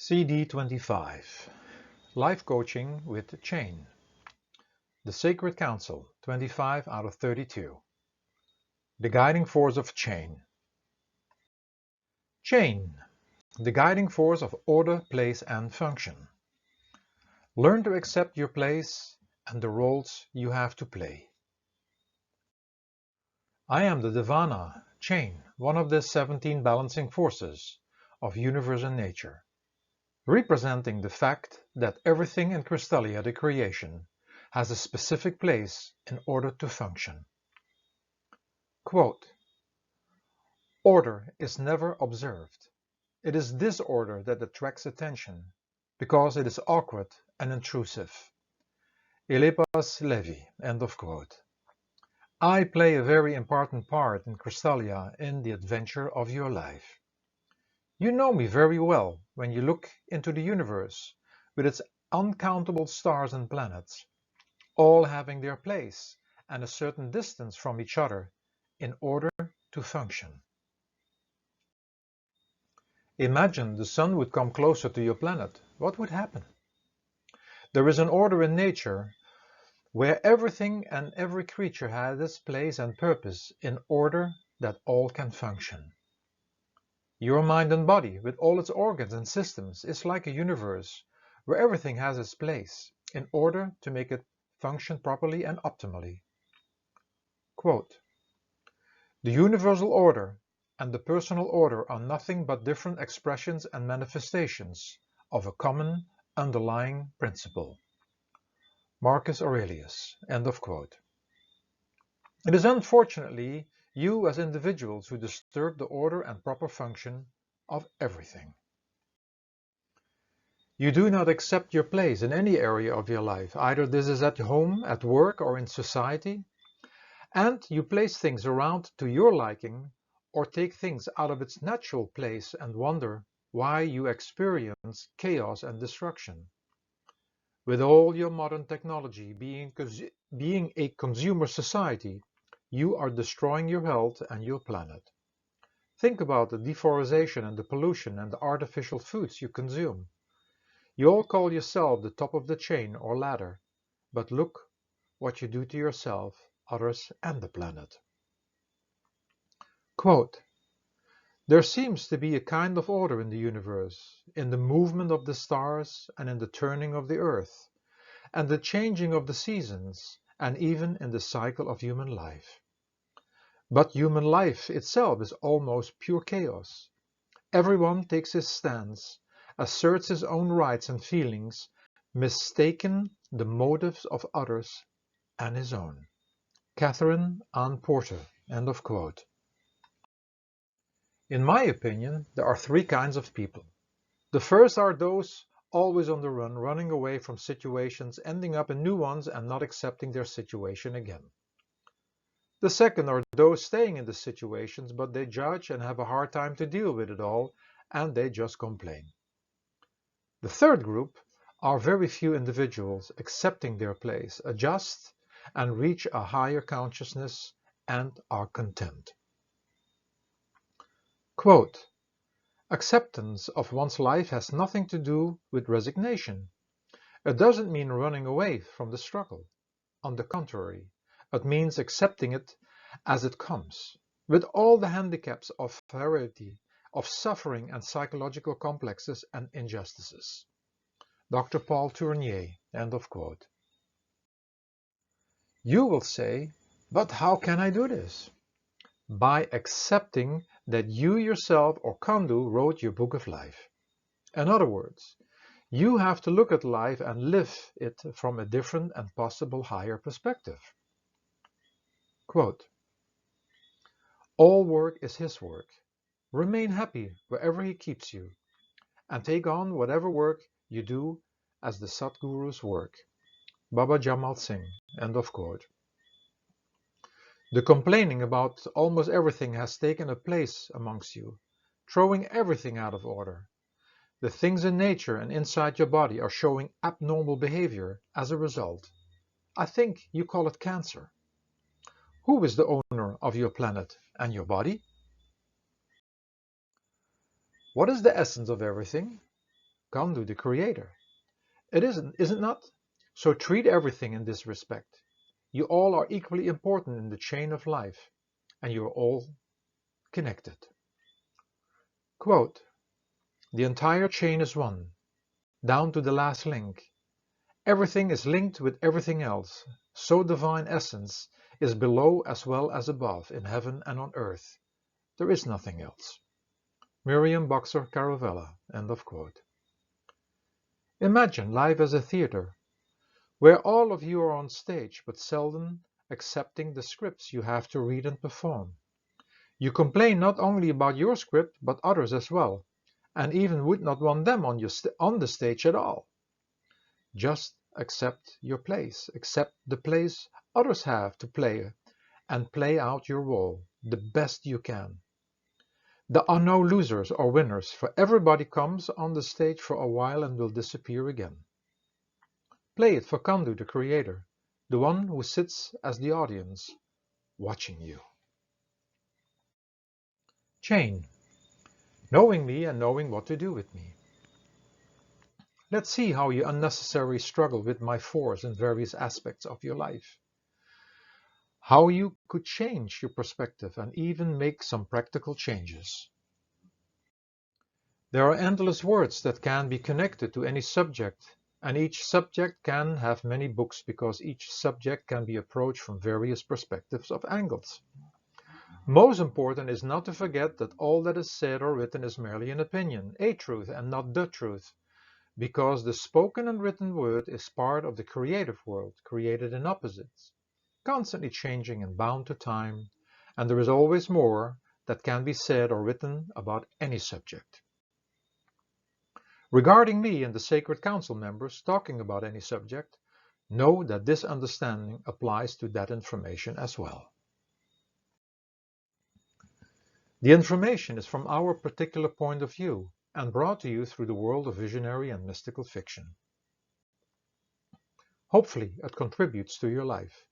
Cd25 Life Coaching with Chain. The Sacred Council, 25 out of 32. The Guiding Force of Chain. Chain, the guiding force of order, place and function. Learn to accept your place and the roles you have to play. I am the Devana, Chain, one of the 17 balancing forces of universe and nature, representing the fact that everything in Crystallia, the creation, has a specific place in order to function. Quote, order is never observed. It is disorder that attracts attention, because it is awkward and intrusive. Eliphas Levi, end of quote. I play a very important part in Crystallia in the adventure of your life. You know me very well when you look into the universe with its uncountable stars and planets, all having their place and a certain distance from each other in order to function. Imagine the sun would come closer to your planet. What would happen? There is an order in nature where everything and every creature has its place and purpose in order that all can function. Your mind and body, with all its organs and systems, is like a universe where everything has its place in order to make it function properly and optimally. Quote, the universal order and the personal order are nothing but different expressions and manifestations of a common underlying principle. Marcus Aurelius, end of quote. It is unfortunately you as individuals who disturb the order and proper function of everything. You do not accept your place in any area of your life, either this is at home, at work, or in society, and you place things around to your liking or take things out of its natural place and wonder why you experience chaos and destruction. With all your modern technology being a consumer society, you are destroying your health and your planet. Think about the deforestation and the pollution and the artificial foods you consume. You all call yourself the top of the chain or ladder, but look what you do to yourself, others, and the planet. Quote, there seems to be a kind of order in the universe, in the movement of the stars and in the turning of the earth, and the changing of the seasons, and even in the cycle of human life. But human life itself is almost pure chaos. Everyone takes his stance, asserts his own rights and feelings, mistaken the motives of others and his own. Catherine Ann Porter, end of quote. In my opinion, there are three kinds of people. The first are those always on the run, running away from situations, ending up in new ones and not accepting their situation again. The second are those staying in the situations, but they judge and have a hard time to deal with it all, and they just complain. The third group are very few individuals accepting their place, adjust, and reach a higher consciousness and are content. Quote, acceptance of one's life has nothing to do with resignation. It doesn't mean running away from the struggle. On the contrary, it means accepting it as it comes, with all the handicaps of heredity, of suffering and psychological complexes and injustices. Dr. Paul Tournier, end of quote. You will say, but how can I do this? By accepting that you yourself or Kandu wrote your book of life. In other words, you have to look at life and live it from a different and possible higher perspective. Quote, all work is his work. Remain happy wherever he keeps you, and take on whatever work you do as the Satguru's work. Baba Jamal Singh, end of quote. The complaining about almost everything has taken a place amongst you, throwing everything out of order. The things in nature and inside your body are showing abnormal behavior as a result. I think you call it cancer. Who is the owner of your planet and your body? What is the essence of everything? Kandu, the creator. It isn't, is it not? So treat everything in this respect. You all are equally important in the chain of life, and you are all connected. Quote, the entire chain is one, down to the last link. Everything is linked with everything else, so divine essence is below as well as above, in heaven and on earth. There is nothing else. Miriam Boxer Caravella. End of quote. Imagine life as a theater, where all of you are on stage, but seldom accepting the scripts you have to read and perform. You complain not only about your script, but others as well, and even would not want them on the stage at all. Just accept your place, accept the place others have to play, and play out your role the best you can. There are no losers or winners, for everybody comes on the stage for a while and will disappear again. Play it for Kandu, the creator, the one who sits as the audience, watching you. Chain. Knowing me and knowing what to do with me. Let's see how you unnecessarily struggle with my force in various aspects of your life. How you could change your perspective and even make some practical changes. There are endless words that can be connected to any subject, and each subject can have many books because each subject can be approached from various perspectives of angles. Most important is not to forget that all that is said or written is merely an opinion, a truth, and not the truth, because the spoken and written word is part of the creative world, created in opposites, constantly changing and bound to time, and there is always more that can be said or written about any subject. Regarding me and the Sacred Council members talking about any subject, know that this understanding applies to that information as well. The information is from our particular point of view and brought to you through the world of visionary and mystical fiction. Hopefully, it contributes to your life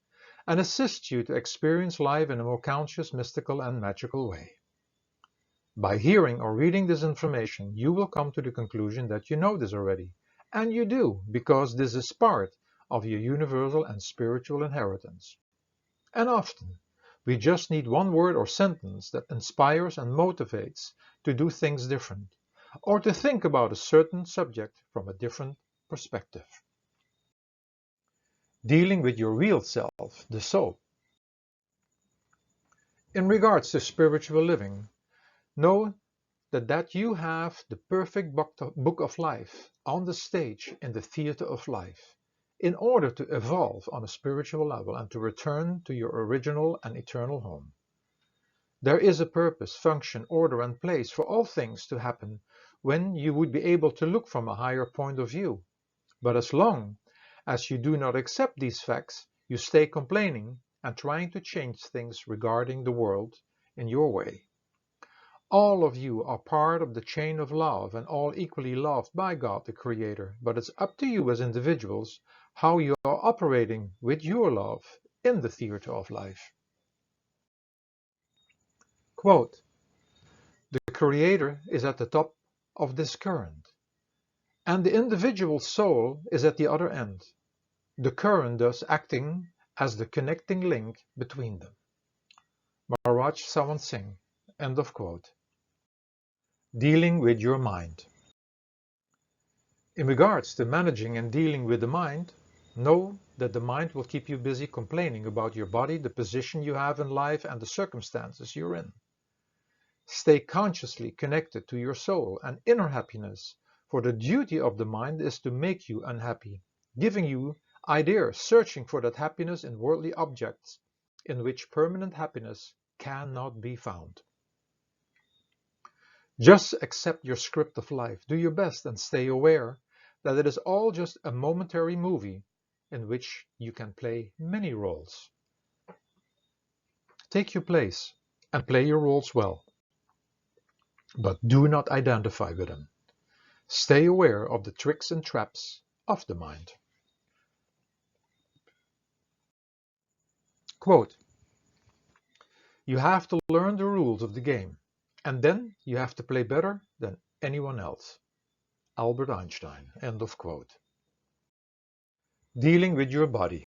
and assists you to experience life in a more conscious, mystical, and magical way. By hearing or reading this information, you will come to the conclusion that you know this already, and you do, because this is part of your universal and spiritual inheritance. And often, we just need one word or sentence that inspires and motivates to do things different, or to think about a certain subject from a different perspective. Dealing with your real self, the soul. In regards to spiritual living, know that you have the perfect book of life on the stage in the theater of life in order to evolve on a spiritual level and to return to your original and eternal home. There is a purpose, function, order, and place for all things to happen when you would be able to look from a higher point of view. But as long as you do not accept these facts, you stay complaining and trying to change things regarding the world in your way. All of you are part of the chain of love and all equally loved by God the Creator, but it's up to you as individuals how you are operating with your love in the theater of life. Quote, the Creator is at the top of this current, and the individual soul is at the other end, the current thus acting as the connecting link between them. Maharaj Sawan Singh, end of quote. Dealing with your mind. In regards to managing and dealing with the mind, know that the mind will keep you busy complaining about your body, the position you have in life, and the circumstances you're in. Stay consciously connected to your soul and inner happiness, for the duty of the mind is to make you unhappy, giving you ideas, searching for that happiness in worldly objects, in which permanent happiness cannot be found. Just accept your script of life, do your best, and stay aware that it is all just a momentary movie in which you can play many roles. Take your place and play your roles well, but do not identify with them. Stay aware of the tricks and traps of the mind. Quote, you have to learn the rules of the game, and then you have to play better than anyone else. Albert Einstein. End of quote. Dealing with your body.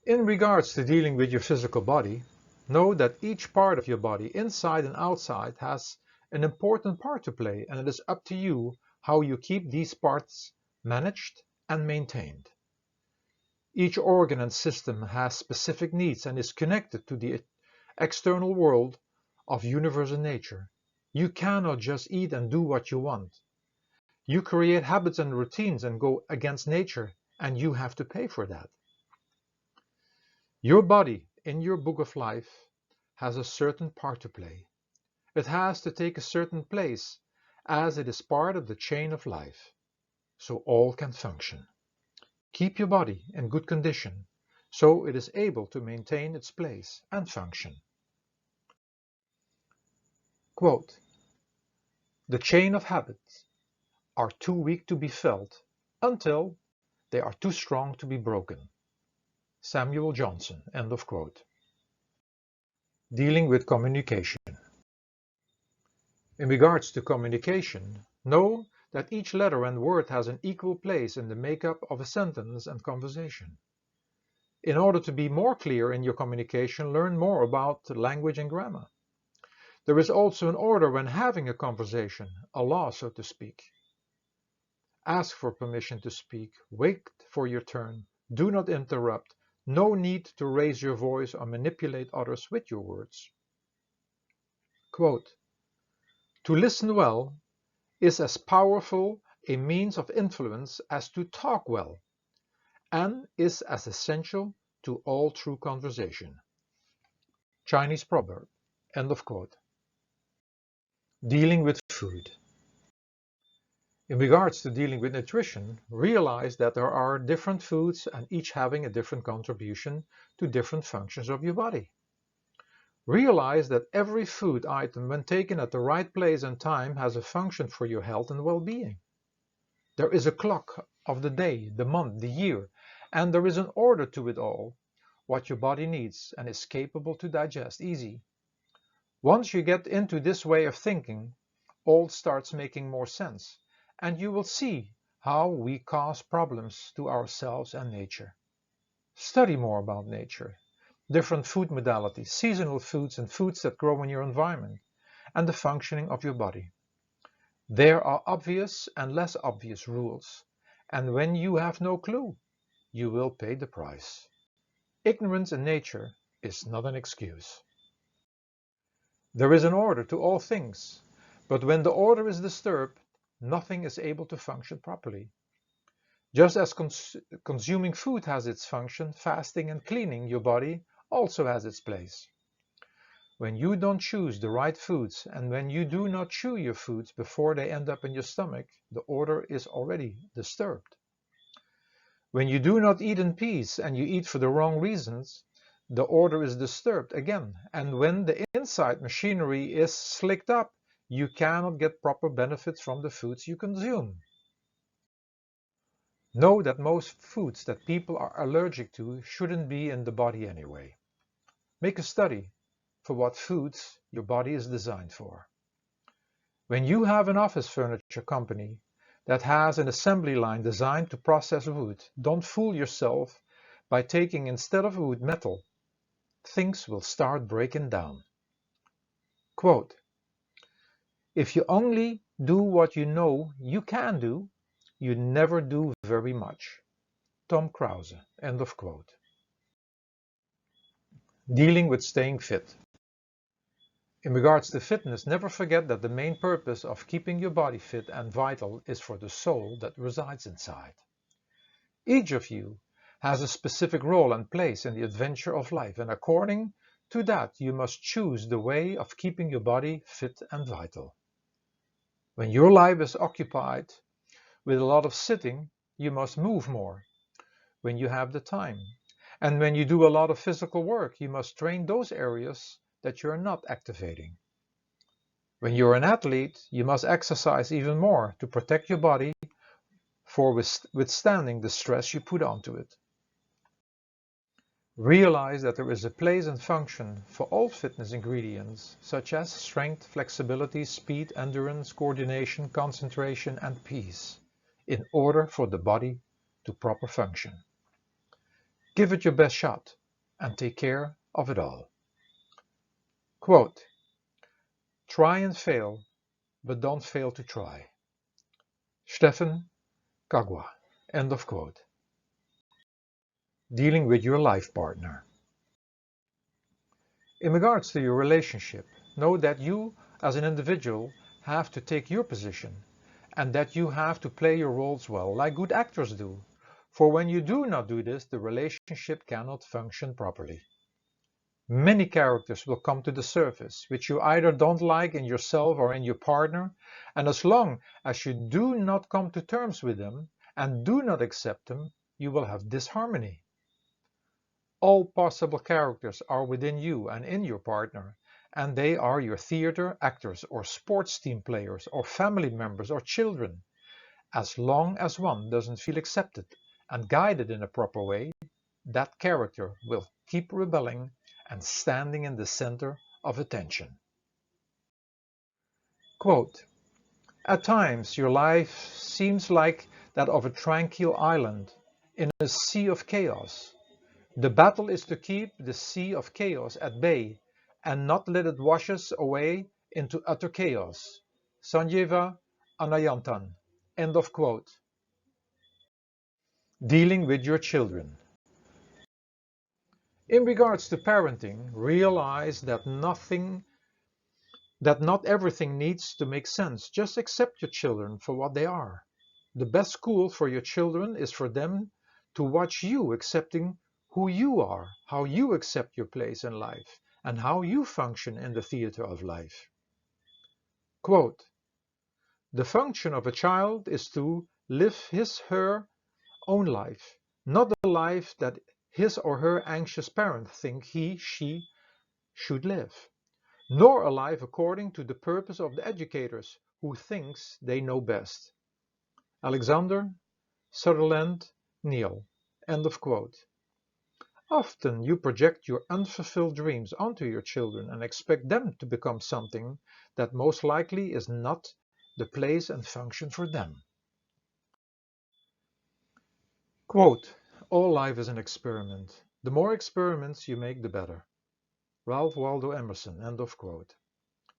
In regards to dealing with your physical body, know that each part of your body, inside and outside, has an important part to play, and it is up to you how you keep these parts managed and maintained. Each organ and system has specific needs and is connected to the external world of universal nature. You cannot just eat and do what you want. You create habits and routines and go against nature, and you have to pay for that. Your body, in your book of life, has a certain part to play. It has to take a certain place, as it is part of the chain of life, so all can function. Keep your body in good condition, so it is able to maintain its place and function. Quote, "The chain of habits are too weak to be felt until they are too strong to be broken." Samuel Johnson. End of quote. Dealing with communication. In regards to communication, know that each letter and word has an equal place in the makeup of a sentence and conversation. In order to be more clear in your communication, learn more about language and grammar. There is also an order when having a conversation, a law, so to speak. Ask for permission to speak, wait for your turn, do not interrupt, no need to raise your voice or manipulate others with your words. Quote, "To listen well is as powerful a means of influence as to talk well, and is as essential to all true conversation." Chinese proverb. End of quote. Dealing with food. In regards to dealing with nutrition, realize that there are different foods and each having a different contribution to different functions of your body. Realize that every food item, when taken at the right place and time, has a function for your health and well-being. There is a clock of the day, the month, the year, and there is an order to it all, what your body needs and is capable to digest easy. Once you get into this way of thinking, all starts making more sense, and you will see how we cause problems to ourselves and nature. Study more about nature, different food modalities, seasonal foods and foods that grow in your environment, and the functioning of your body. There are obvious and less obvious rules, and when you have no clue, you will pay the price. Ignorance in nature is not an excuse. There is an order to all things, but when the order is disturbed, nothing is able to function properly. Just as consuming food has its function, fasting and cleaning your body also has its place. When you don't choose the right foods and when you do not chew your foods before they end up in your stomach, the order is already disturbed. When you do not eat in peace and you eat for the wrong reasons, the order is disturbed again, and when the inside machinery is slicked up, you cannot get proper benefits from the foods you consume. Know that most foods that people are allergic to shouldn't be in the body anyway. Make a study for what foods your body is designed for. When you have an office furniture company that has an assembly line designed to process wood, don't fool yourself by taking instead of wood metal. Things will start breaking down. Quote, "If you only do what you know you can do, you never do very much." Tom Krause. End of quote. Dealing with staying fit. In regards to fitness, never forget that the main purpose of keeping your body fit and vital is for the soul that resides inside. Each of you has a specific role and place in the adventure of life, and according to that, you must choose the way of keeping your body fit and vital. When your life is occupied with a lot of sitting, you must move more when you have the time. And when you do a lot of physical work, you must train those areas that you're not activating. When you're an athlete, you must exercise even more to protect your body for withstanding the stress you put onto it. Realize that there is a place and function for all fitness ingredients, such as strength, flexibility, speed, endurance, coordination, concentration, and peace, in order for the body to proper function. Give it your best shot and take care of it all. Quote, try and fail, but don't fail to try. Stephen Kagwa. End of quote. Dealing with your life partner. In regards to your relationship, know that you as an individual have to take your position and that you have to play your roles well, like good actors do. For when you do not do this, the relationship cannot function properly. Many characters will come to the surface, which you either don't like in yourself or in your partner, and as long as you do not come to terms with them and do not accept them, you will have disharmony. All possible characters are within you and in your partner, and they are your theater actors or sports team players or family members or children. As long as one doesn't feel accepted and guided in a proper way, that character will keep rebelling and standing in the center of attention. Quote, at times your life seems like that of a tranquil island in a sea of chaos. The battle is to keep the sea of chaos at bay and not let it wash us away into utter chaos. Sanjeva Anayantan. End of quote. Dealing with your children. In regards to parenting, realize that not everything needs to make sense. Just accept your children for what they are. The best school for your children is for them to watch you accepting who you are, how you accept your place in life, and how you function in the theater of life. Quote, the function of a child is to live his/her own life, not the life that his or her anxious parents think he/she should live, nor a life according to the purpose of the educators who thinks they know best. Alexander Sutherland Neal. End of quote. Often you project your unfulfilled dreams onto your children and expect them to become something that most likely is not the place and function for them. Quote, all life is an experiment. The more experiments you make, the better. Ralph Waldo Emerson. End of quote.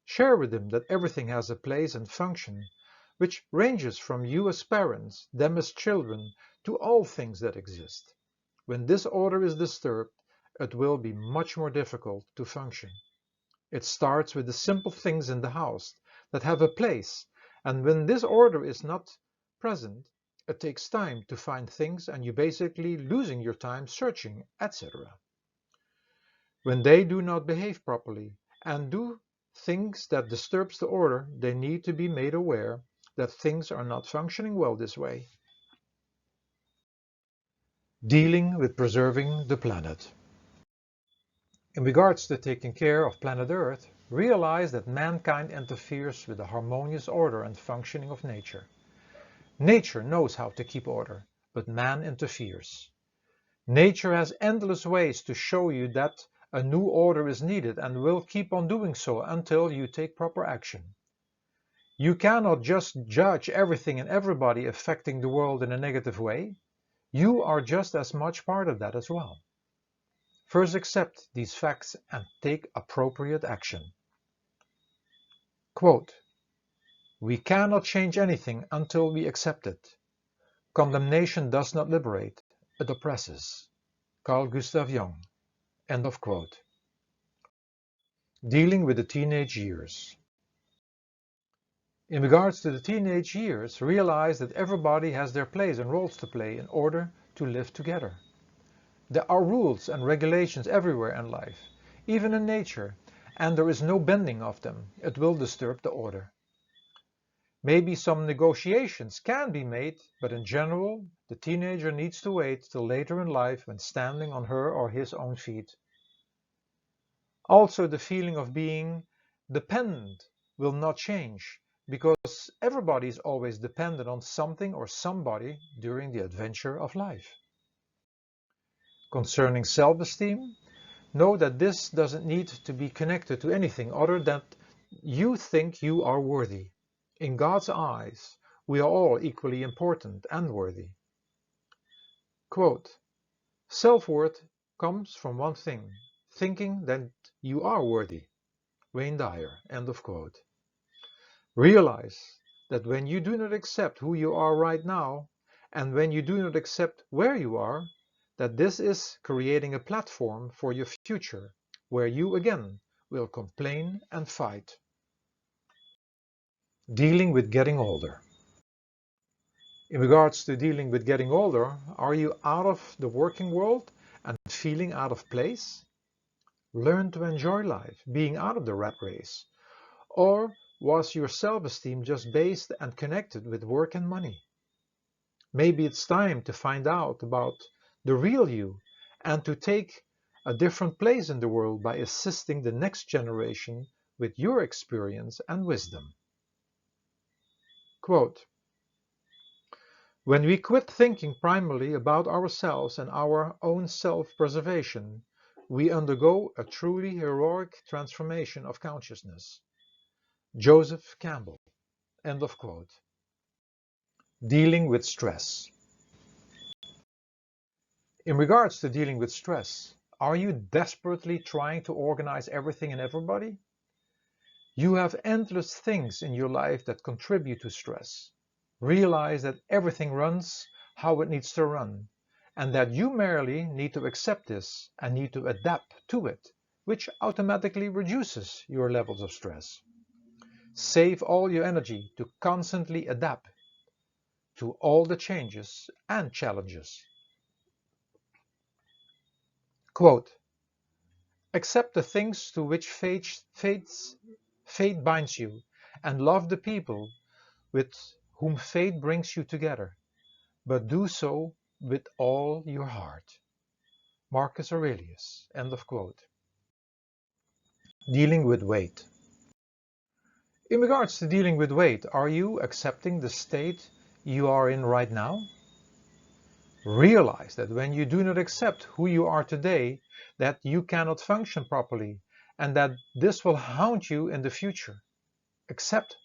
Share with them that everything has a place and function, which ranges from you as parents, them as children, to all things that exist. When this order is disturbed, it will be much more difficult to function. It starts with the simple things in the house that have a place, and when this order is not present, it takes time to find things and you're basically losing your time searching, etc. When they do not behave properly and do things that disturbs the order, they need to be made aware that things are not functioning well this way. Dealing with preserving the planet. In regards to taking care of planet Earth, realize that mankind interferes with the harmonious order and functioning of nature. Nature knows how to keep order, but man interferes. Nature has endless ways to show you that a new order is needed and will keep on doing so until you take proper action. You cannot just judge everything and everybody affecting the world in a negative way. You are just as much part of that as well. First accept these facts and take appropriate action. Quote, we cannot change anything until we accept it. Condemnation does not liberate, it oppresses. Carl Gustav Jung. End of quote. Dealing with the teenage years. In regards to the teenage years, realize that everybody has their place and roles to play in order to live together. There are rules and regulations everywhere in life, even in nature, and there is no bending of them. It will disturb the order. Maybe some negotiations can be made, but in general, the teenager needs to wait till later in life when standing on her or his own feet. Also, the feeling of being dependent will not change, because everybody is always dependent on something or somebody during the adventure of life. Concerning self-esteem, know that this doesn't need to be connected to anything other than you think you are worthy. In God's eyes, we are all equally important and worthy. Quote, self-worth comes from one thing, thinking that you are worthy. Wayne Dyer, end of quote. Realize that when you do not accept who you are right now, and when you do not accept where you are, that this is creating a platform for your future, where you again will complain and fight. Dealing with getting older. In regards to dealing with getting older, are you out of the working world and feeling out of place? Learn to enjoy life, being out of the rat race. Or was your self-esteem just based and connected with work and money? Maybe it's time to find out about the real you and to take a different place in the world by assisting the next generation with your experience and wisdom. Quote, when we quit thinking primarily about ourselves and our own self-preservation, we undergo a truly heroic transformation of consciousness. Joseph Campbell. End of quote. Dealing with stress. In regards to dealing with stress, are you desperately trying to organize everything and everybody? You have endless things in your life that contribute to stress. Realize that everything runs how it needs to run, and that you merely need to accept this and need to adapt to it, which automatically reduces your levels of stress. Save all your energy to constantly adapt to all the changes and challenges. Quote, accept the things to which fate binds you, and love the people with whom fate brings you together, but do so with all your heart. Marcus Aurelius. End of quote. Dealing with weight. In regards to dealing with weight, are you accepting the state you are in right now? Realize that when you do not accept who you are today, that you cannot function properly, and that this will haunt you in the future. Accept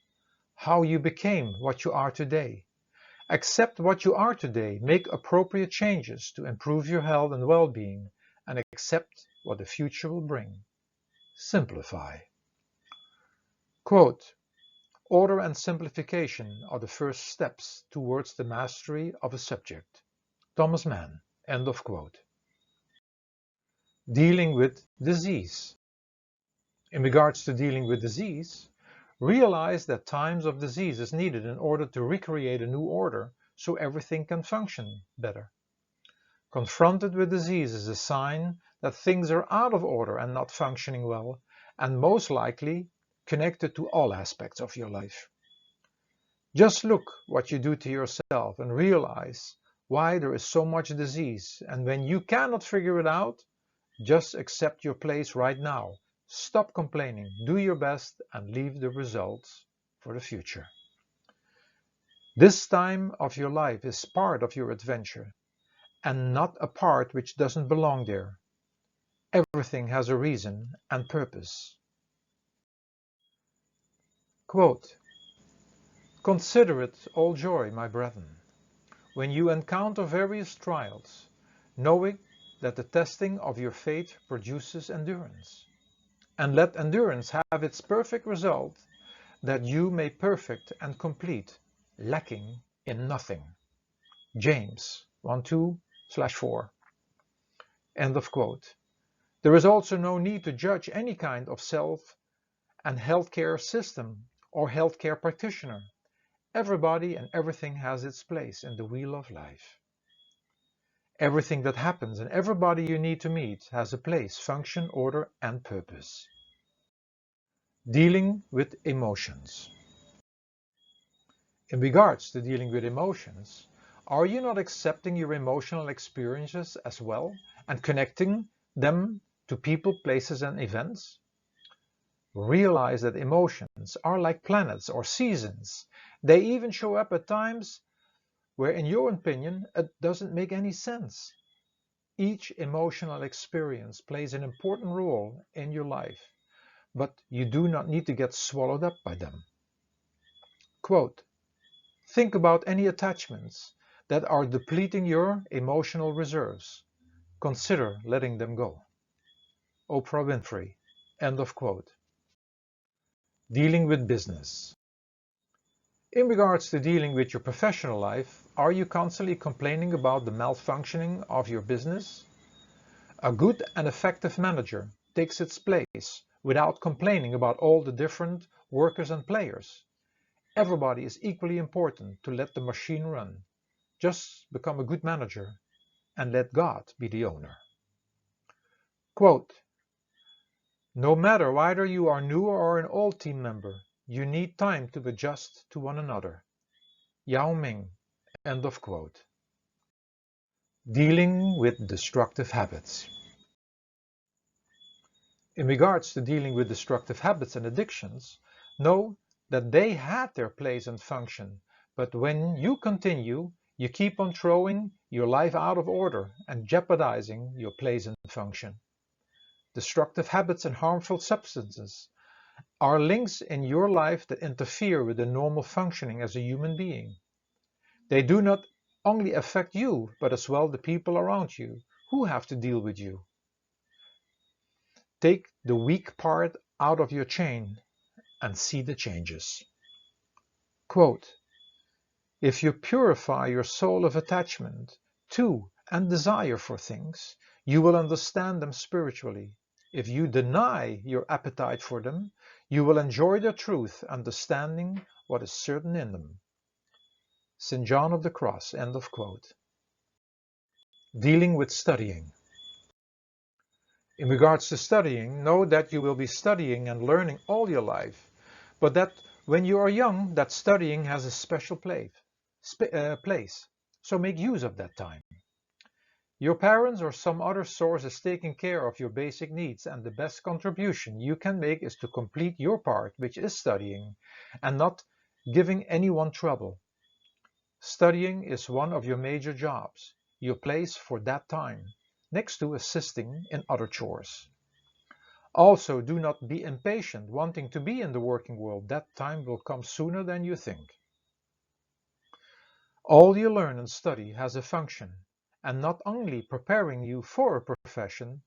how you became what you are today. Accept what you are today, make appropriate changes to improve your health and well-being, and accept what the future will bring. Simplify. Quote, order and simplification are the first steps towards the mastery of a subject. Thomas Mann. End of quote. Dealing with disease. In regards to dealing with disease, realize that times of disease is needed in order to recreate a new order so everything can function better. Confronted with disease is a sign that things are out of order and not functioning well, and most likely connected to all aspects of your life. Just look what you do to yourself and realize why there is so much disease, and when you cannot figure it out, just accept your place right now. Stop complaining, do your best, and leave the results for the future. This time of your life is part of your adventure, and not a part which doesn't belong there. Everything has a reason and purpose. Quote, consider it all joy, my brethren, when you encounter various trials, knowing that the testing of your faith produces endurance. And let endurance have its perfect result, that you may perfect and complete, lacking in nothing. James 1:2/4. End of quote. There is also no need to judge any kind of self and healthcare system or healthcare practitioner. Everybody and everything has its place in the wheel of life. Everything that happens and everybody you need to meet has a place, function, order, and purpose. Dealing with emotions. In regards to dealing with emotions, are you not accepting your emotional experiences as well and connecting them to people, places, and events? Realize that emotions are like planets or seasons. They even show up at times where, in your opinion, it doesn't make any sense. Each emotional experience plays an important role in your life, but you do not need to get swallowed up by them. Quote, think about any attachments that are depleting your emotional reserves. Consider letting them go. Oprah Winfrey. End of quote. Dealing with business. In regards to dealing with your professional life, are you constantly complaining about the malfunctioning of your business? A good and effective manager takes its place without complaining about all the different workers and players. Everybody is equally important to let the machine run. Just become a good manager and let God be the owner. Quote, no matter whether you are new or an old team member, you need time to adjust to one another. Yao Ming. End of quote. Dealing with destructive habits. In regards to dealing with destructive habits and addictions, know that they had their place and function, but when you continue, you keep on throwing your life out of order and jeopardizing your place and function. Destructive habits and harmful substances are links in your life that interfere with the normal functioning as a human being. They do not only affect you, but as well the people around you who have to deal with you. Take the weak part out of your chain and see the changes. Quote, if you purify your soul of attachment to and desire for things, you will understand them spiritually. If you deny your appetite for them, you will enjoy their truth, understanding what is certain in them. St. John of the Cross. End of quote. Dealing with studying. In regards to studying, know that you will be studying and learning all your life, but that when you are young, that studying has a special place. So make use of that time. Your parents or some other source is taking care of your basic needs, and the best contribution you can make is to complete your part, which is studying, and not giving anyone trouble. Studying is one of your major jobs, your place for that time, next to assisting in other chores. Also, do not be impatient wanting to be in the working world. That time will come sooner than you think. All you learn and study has a function, and not only preparing you for a profession,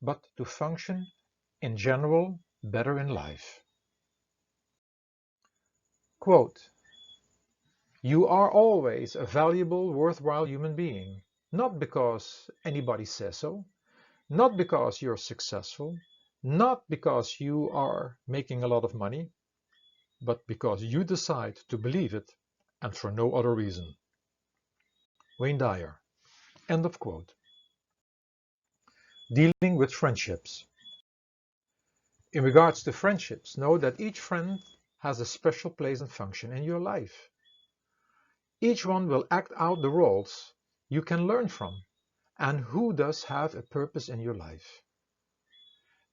but to function in general better in life. Quote, you are always a valuable, worthwhile human being, not because anybody says so, not because you're successful, not because you are making a lot of money, but because you decide to believe it, and for no other reason. Wayne Dyer. End of quote. Dealing with friendships. In regards to friendships, know that each friend has a special place and function in your life. Each one will act out the roles you can learn from, and who does have a purpose in your life.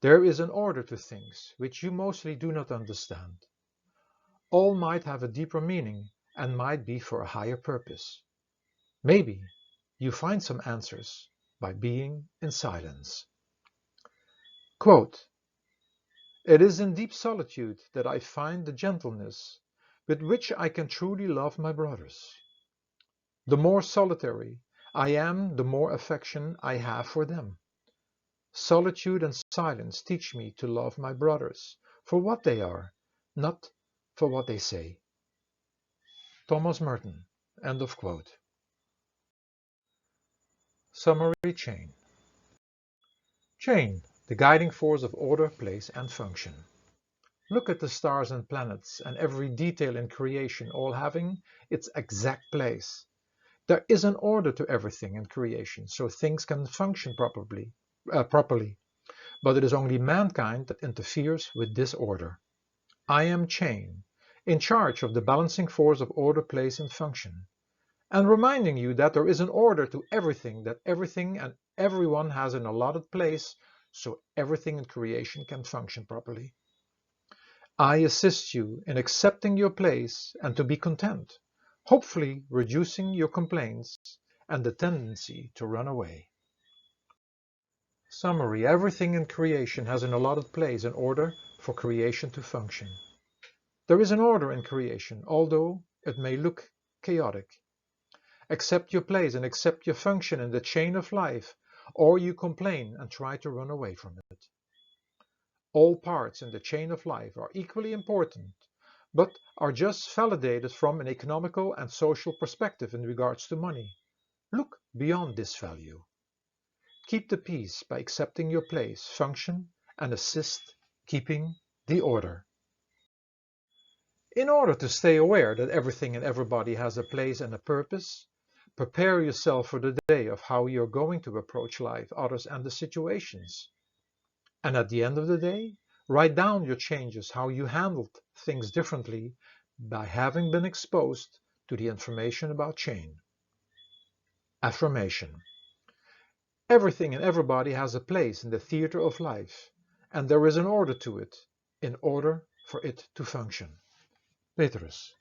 There is an order to things which you mostly do not understand. All might have a deeper meaning and might be for a higher purpose. Maybe you find some answers by being in silence. Quote, it is in deep solitude that I find the gentleness with which I can truly love my brothers. The more solitary I am, the more affection I have for them. Solitude and silence teach me to love my brothers for what they are, not for what they say. Thomas Merton. End of quote. Summary chain. Chain, the guiding force of order, place, and function. Look at the stars and planets and every detail in creation all having its exact place. There is an order to everything in creation, so things can function properly, but it is only mankind that interferes with this order. I am chain, in charge of the balancing force of order, place, and function, and reminding you that there is an order to everything, that everything and everyone has an allotted place, so everything in creation can function properly. I assist you in accepting your place and to be content, hopefully reducing your complaints and the tendency to run away. Summary: everything in creation has an allotted place in order for creation to function. There is an order in creation, although it may look chaotic. Accept your place and accept your function in the chain of life, or you complain and try to run away from it. All parts in the chain of life are equally important, but are just validated from an economical and social perspective in regards to money. Look beyond this value. Keep the peace by accepting your place, function, and assist keeping the order. In order to stay aware that everything and everybody has a place and a purpose, prepare yourself for the day of how you're going to approach life, others, and the situations. And at the end of the day, write down your changes, how you handled things differently by having been exposed to the information about change. Affirmation. Everything and everybody has a place in the theater of life, and there is an order to it, in order for it to function. Petrus.